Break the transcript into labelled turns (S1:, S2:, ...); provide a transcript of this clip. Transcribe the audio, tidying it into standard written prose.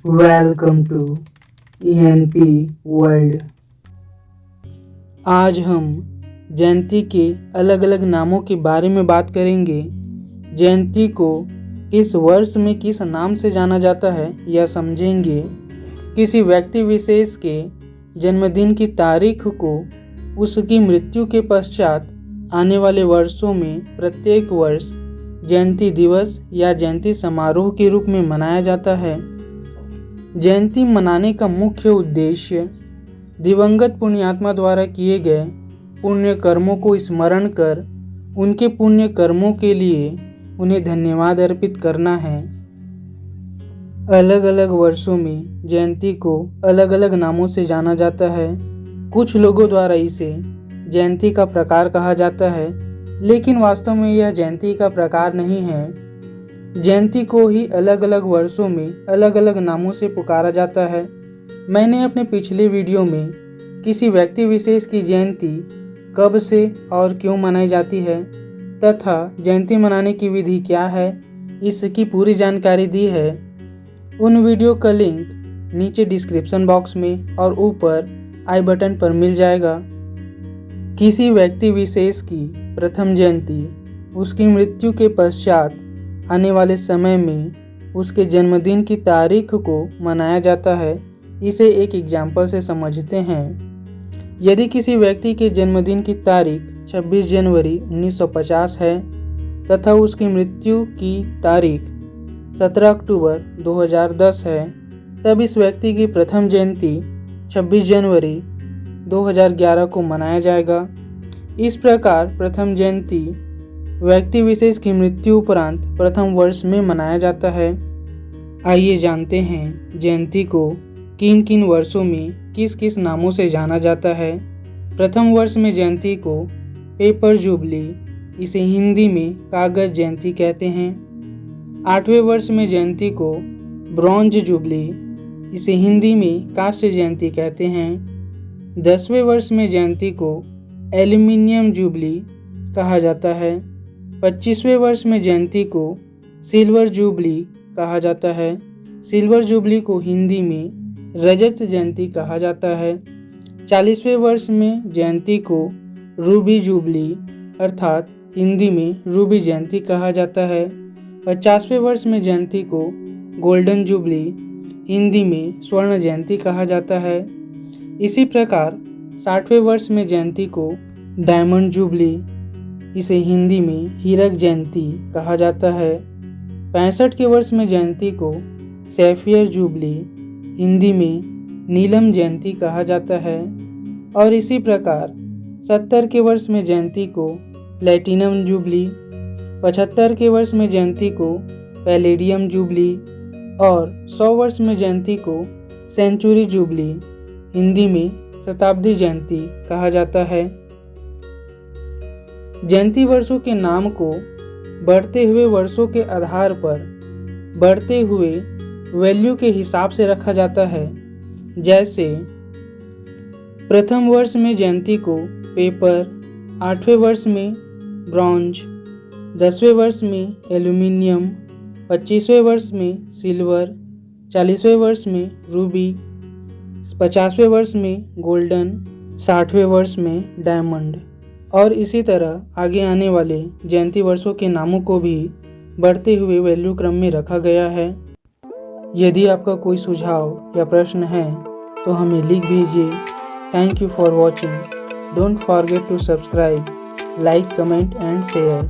S1: Welcome to ENP world. आज हम जयंती के अलग अलग नामों के बारे में बात करेंगे। जयंती को किस वर्ष में किस नाम से जाना जाता है यह समझेंगे। किसी व्यक्ति विशेष के जन्मदिन की तारीख को उसकी मृत्यु के पश्चात आने वाले वर्षों में प्रत्येक वर्ष जयंती दिवस या जयंती समारोह के रूप में मनाया जाता है। जयंती मनाने का मुख्य उद्देश्य दिवंगत पुण्यात्मा द्वारा किए गए पुण्य कर्मों को स्मरण कर उनके पुण्य कर्मों के लिए उन्हें धन्यवाद अर्पित करना है। अलग अलग वर्षों में जयंती को अलग अलग नामों से जाना जाता है। कुछ लोगों द्वारा इसे जयंती का प्रकार कहा जाता है, लेकिन वास्तव में यह जयंती का प्रकार नहीं है। जयंती को ही अलग अलग वर्षों में अलग अलग नामों से पुकारा जाता है। मैंने अपने पिछले वीडियो में किसी व्यक्ति विशेष की जयंती कब से और क्यों मनाई जाती है तथा जयंती मनाने की विधि क्या है, इसकी पूरी जानकारी दी है। उन वीडियो का लिंक नीचे डिस्क्रिप्शन बॉक्स में और ऊपर आई बटन पर मिल जाएगा। किसी व्यक्ति विशेष की प्रथम जयंती उसकी मृत्यु के पश्चात आने वाले समय में उसके जन्मदिन की तारीख को मनाया जाता है। इसे एक एग्जाम्पल से समझते हैं। यदि किसी व्यक्ति के जन्मदिन की तारीख 26 जनवरी 1950 है तथा उसकी मृत्यु की तारीख 17 अक्टूबर 2010 है, तब इस व्यक्ति की प्रथम जयंती 26 जनवरी 2011 को मनाया जाएगा। इस प्रकार प्रथम जयंती व्यक्ति विशेष की मृत्यु उपरांत प्रथम वर्ष में मनाया जाता है। आइए जानते हैं जयंती को किन किन वर्षों में किस किस नामों से जाना जाता है। प्रथम वर्ष में जयंती को पेपर जुबली, इसे हिंदी में कागज जयंती कहते हैं। 8वें वर्ष में जयंती को ब्रॉन्ज जुबली, इसे हिंदी में कांस्य जयंती कहते हैं। 10वें वर्ष में जयंती को एल्यूमिनियम जुबली कहा जाता है। 25वें वर्ष में जयंती को सिल्वर जुबली कहा जाता है। सिल्वर जुबली को हिंदी में रजत जयंती कहा जाता है। 40वें वर्ष में जयंती को रूबी जुबली अर्थात हिंदी में रूबी जयंती कहा जाता है। 50वें वर्ष में जयंती को गोल्डन जुबली, हिंदी में स्वर्ण जयंती कहा जाता है। इसी प्रकार 60वें वर्ष में जयंती को डायमंड जुबली, इसे हिंदी में हीरक जयंती कहा जाता है। 65 के वर्ष में जयंती को सैफियर जुबली, हिंदी में नीलम जयंती कहा जाता है। और इसी प्रकार 70 के वर्ष में जयंती को प्लेटिनम जुबली, 75 के वर्ष में जयंती को पैलेडियम जुबली और 100 वर्ष में जयंती को सेंचुरी जुबली, हिंदी में शताब्दी जयंती कहा जाता है। जयंती वर्षों के नाम को बढ़ते हुए वर्षों के आधार पर बढ़ते हुए वैल्यू के हिसाब से रखा जाता है। जैसे प्रथम वर्ष में जयंती को पेपर, 8वें वर्ष में ब्रॉन्ज, 10वें वर्ष में एल्यूमिनियम, 25वें वर्ष में सिल्वर, 40वें वर्ष में रूबी, 50वें वर्ष में गोल्डन, 60वें वर्ष में डायमंड और इसी तरह आगे आने वाले जयंती वर्षों के नामों को भी बढ़ते हुए वैल्यू क्रम में रखा गया है। यदि आपका कोई सुझाव या प्रश्न है तो हमें लिख भेजिए। Thank you for watching. Don't forget to subscribe, like, comment and share.